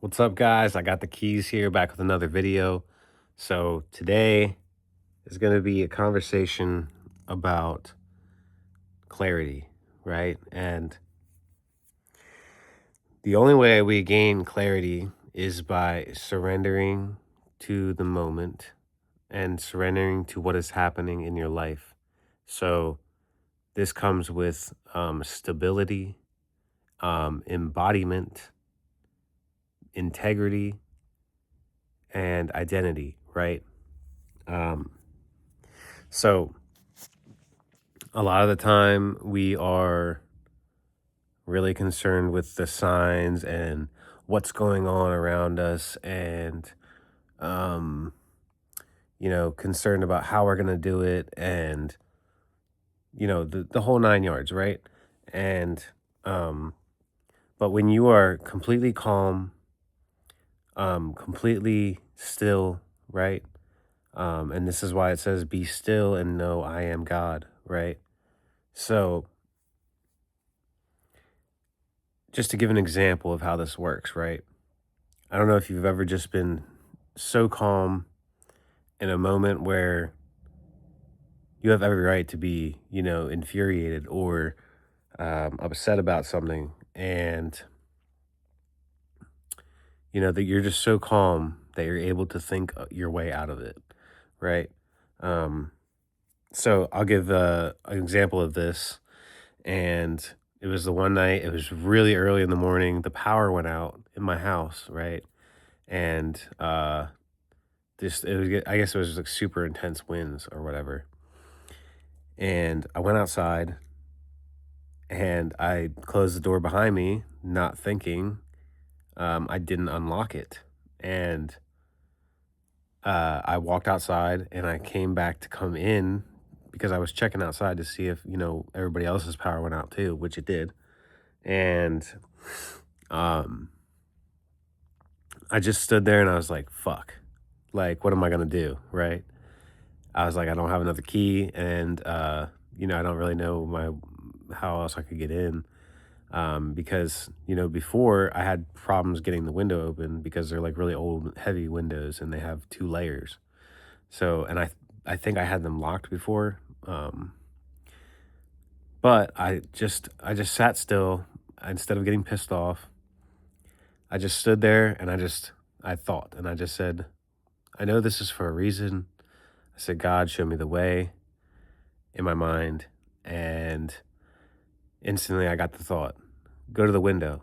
What's up, guys? I got the keys here back with another video. So, today is going to be a conversation about clarity, right? And the only way we gain clarity is by surrendering to the moment and surrendering to what is happening in your life. So, this comes with stability, embodiment, integrity, and identity, right? Um, so, a lot of the time we are really concerned with the signs and what's going on around us and um concerned about how we're going to do it and the whole nine yards, right? And um but when you are completely calm, completely still, right? And this is why it says be still and know I am God, right? So just to give an example of how this works, right? I don't know if you've ever just been so calm in a moment where you have every right to be, infuriated or upset about something. And, that you're just so calm that you're able to think your way out of it. Right. Um, so I'll give an example of this. And it was the one night, it was really early in the morning. The power went out in my house. Right. And, I guess it was like super intense winds or whatever. And I went outside and I closed the door behind me, not thinking. I didn't unlock it. And I walked outside and I came back to come in because I was checking outside to see if, everybody else's power went out too, which it did. And um, I just stood there and I was like, fuck, like, what am I going to do? Right. I was like, I don't have another key. And, I don't really know how else I could get in. Because before I had problems getting the window open because they're like really old, heavy windows, and they have two layers. So, and I think I had them locked before, but I just sat still instead of getting pissed off. I just stood there and I thought, and I just said, I know this is for a reason. I said, God, show me the way in my mind, and instantly I got the thought, go to the window.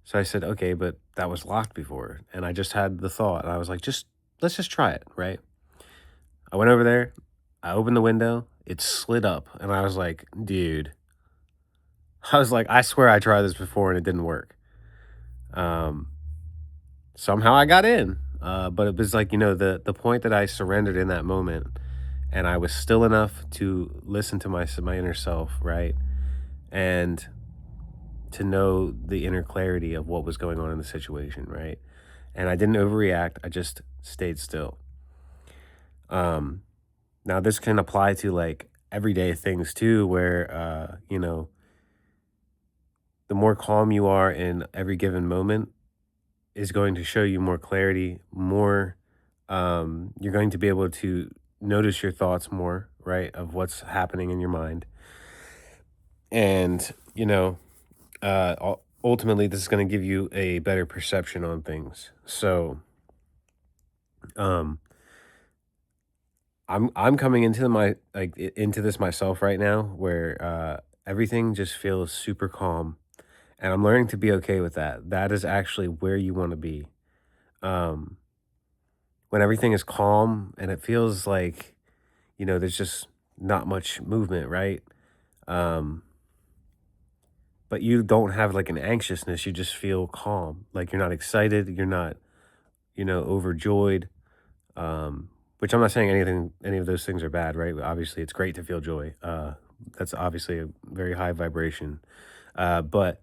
So I said, okay, but that was locked before. And I just had the thought, and I was like, let's just try it, right? I went over there, I opened the window, it slid up, and I was like, dude, I was like, I swear I tried this before and it didn't work. Um, Somehow I got in. But it was like, the point that I surrendered in that moment, and I was still enough to listen to my inner self, right? And to know the inner clarity of what was going on in the situation, right? And I didn't overreact. I just stayed still. Um, Now this can apply to like everyday things too, where the more calm you are in every given moment is going to show you more clarity, more you're going to be able to notice your thoughts more, right, of what's happening in your mind. And, ultimately this is going to give you a better perception on things. So, um I'm coming into into this myself right now where everything just feels super calm, and I'm learning to be okay with that. That is actually where you want to be. Um when everything is calm and it feels like, there's just not much movement, right? Um but you don't have like an anxiousness, you just feel calm. Like you're not excited, you're not, overjoyed. Um, which I'm not saying any of those things are bad, right? Obviously, it's great to feel joy. That's obviously a very high vibration. But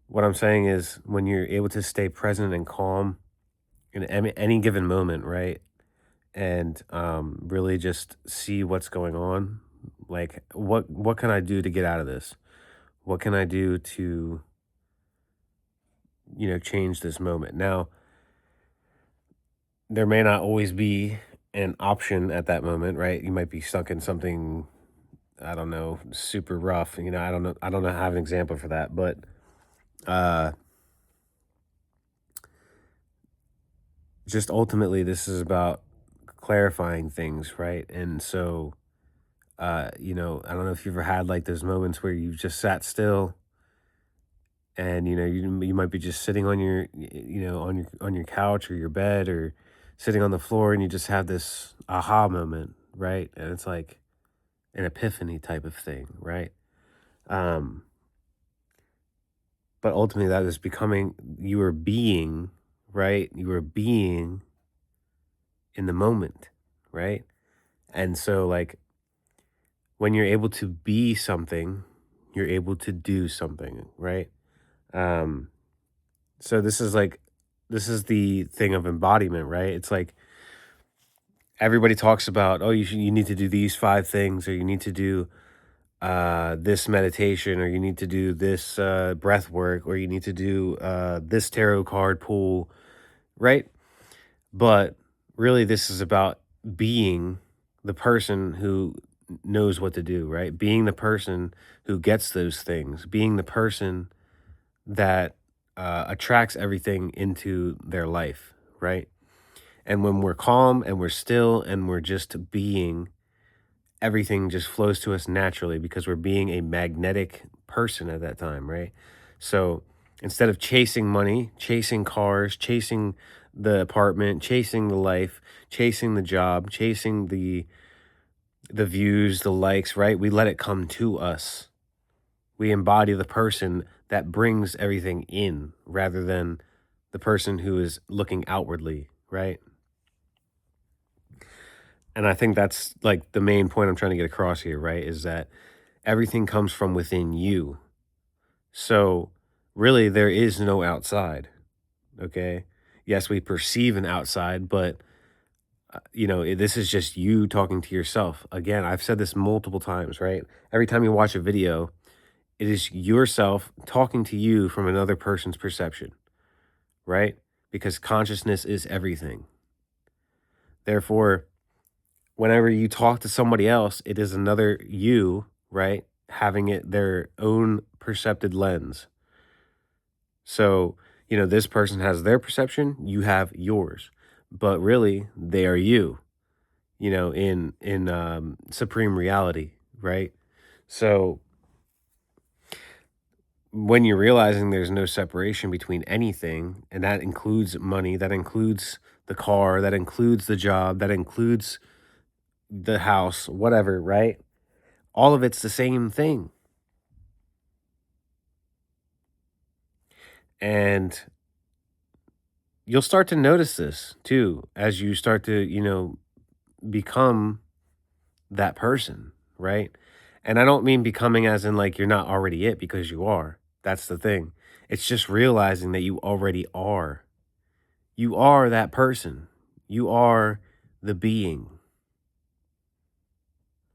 what I'm saying is when you're able to stay present and calm in any given moment, right? And really just see what's going on. Like what can I do to get out of this? What can I do to change this moment. Now, there may not always be an option at that moment, right? You might be stuck in something, I don't know, super rough. I don't know, I have an example for that, but uh just ultimately this is about clarifying things, right? And so I don't know if you've ever had like those moments where you just sat still and you might be just sitting on your couch or your bed or sitting on the floor, and you just have this aha moment, right? And it's like an epiphany type of thing, right? um but ultimately that is becoming, you are being, right? You are being in the moment, right? And so, like, when you're able to be something, you're able to do something, right? um So this is the thing of embodiment, right? It's like everybody talks about, oh, you need to do these 5 things, or you need to do this meditation, or you need to do this breath work, or you need to do this tarot card pull, right? But really, this is about being the person who knows what to do, right? Being the person who gets those things, being the person that attracts everything into their life, right? And when we're calm and we're still and we're just being, everything just flows to us naturally because we're being a magnetic person at that time, right? So instead of chasing money, chasing cars, chasing the apartment, chasing the life, chasing the job, chasing the views, the likes, right? We let it come to us. We embody the person that brings everything in rather than the person who is looking outwardly, right? And I think that's like the main point I'm trying to get across here, right? Is that everything comes from within you. So really, there is no outside. Okay. Yes, we perceive an outside, but this is just you talking to yourself. Again, I've said this multiple times, right? Every time you watch a video, it is yourself talking to you from another person's perception, right? Because consciousness is everything. Therefore, whenever you talk to somebody else, it is another you, right? Having it their own percepted lens. So, this person has their perception, you have yours. But really, they are you, in supreme reality, right? So, when you're realizing there's no separation between anything, and that includes money, that includes the car, that includes the job, that includes the house, whatever, right? All of it's the same thing. And you'll start to notice this too as you start to, become that person, right? And I don't mean becoming as in like you're not already it, because you are. That's the thing. It's just realizing that you already are. You are that person. You are the being,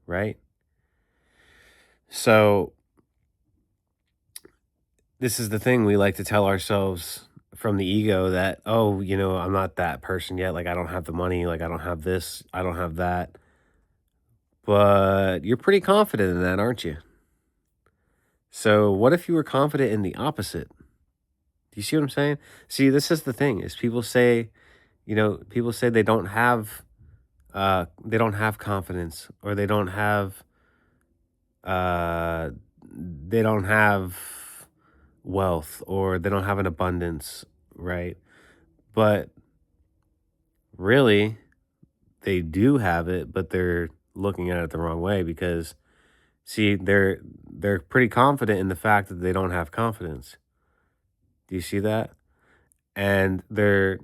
right? So this is the thing, we like to tell ourselves from the ego that, oh, I'm not that person yet. Like, I don't have the money. Like, I don't have this. I don't have that. But you're pretty confident in that, aren't you? So what if you were confident in the opposite? Do you see what I'm saying? See, this is the thing, is people say they don't have confidence, or uh they don't have wealth, or they don't have an abundance, right? But really, they do have it, but they're looking at it the wrong way, because see, they're pretty confident in the fact that they don't have confidence. Do you see that? And they're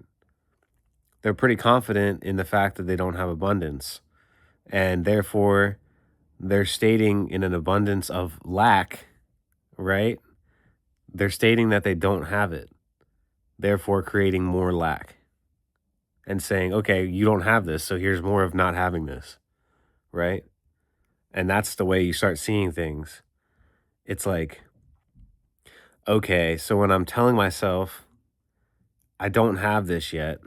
pretty confident in the fact that they don't have abundance. And therefore, they're stating in an abundance of lack, right? They're stating that they don't have it, therefore creating more lack and saying, okay, you don't have this, so here's more of not having this, right? And that's the way you start seeing things. It's like, okay, so when I'm telling myself I don't have this yet,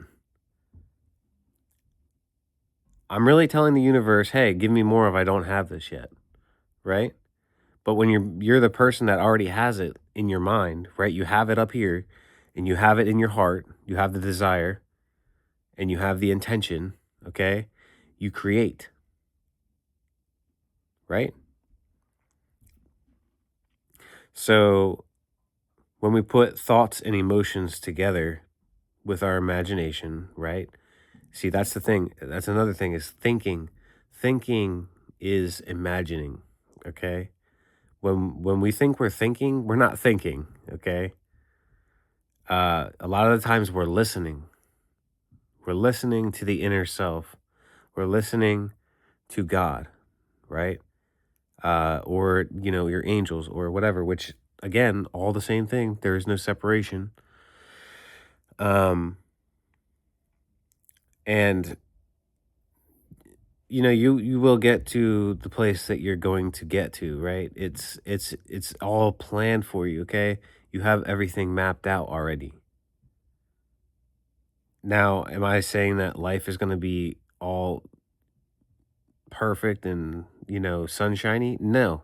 I'm really telling the universe, "Hey, give me more of I don't have this yet," right? But when you're the person that already has it in your mind, right? You have it up here and you have it in your heart, you have the desire and you have the intention, okay? You create, right? So when we put thoughts and emotions together with our imagination, right? See, that's the thing. That's another thing is thinking. Thinking is imagining, okay? When we think we're thinking, we're not thinking, okay? A lot of the times we're listening. We're listening to the inner self. We're listening to God, right? Or your angels or whatever. Which again, all the same thing. There is no separation. Um, and you will get to the place that you're going to get to, right? It's all planned for you. Okay, you have everything mapped out already. Now, am I saying that life is going to be all perfect and, sunshiny? No.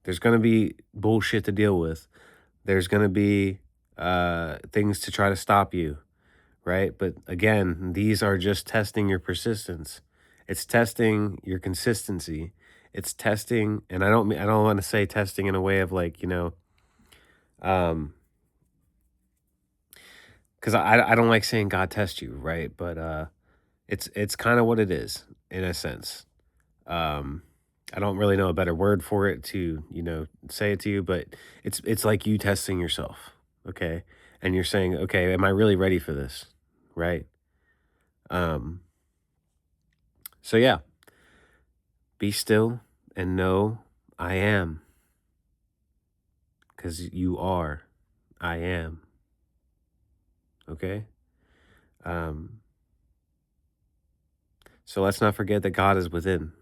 There's going to be bullshit to deal with. There's going to be things to try to stop you, right? But again, these are just testing your persistence. It's testing your consistency. It's testing, and I don't want to say testing in a way of like, um cuz I don't like saying God test you, right? But it's kind of what it is in a sense. Um, I don't really know a better word for it to, say it to you, but it's like you testing yourself, okay? And you're saying, "Okay, am I really ready for this?" Right? Um, so yeah, be still and know I am, cuz you are. I am, okay? Um, so let's not forget that God is within,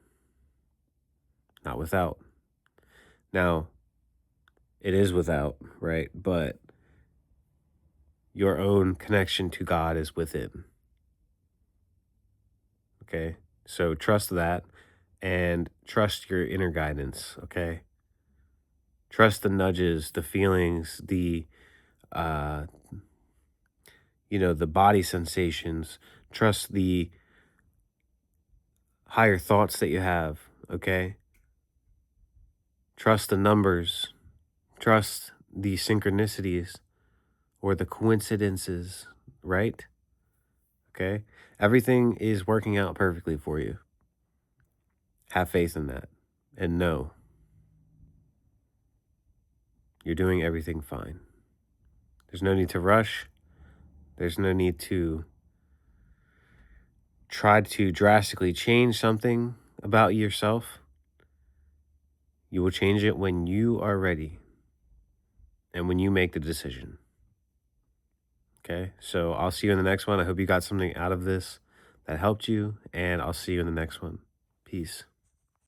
not without. Now, it is without, right? But your own connection to God is within. Okay. So trust that and trust your inner guidance. Okay. Trust the nudges, the feelings, uh, the body sensations. Trust the higher thoughts that you have. Okay. Trust the numbers. Trust the synchronicities or the coincidences, right? Okay. Everything is working out perfectly for you. Have faith in that and know you're doing everything fine. There's no need to rush. There's no need to try to drastically change something about yourself. You will change it when you are ready and when you make the decision. Okay. So I'll see you in the next one. I hope you got something out of this that helped you, and I'll see you in the next one. Peace.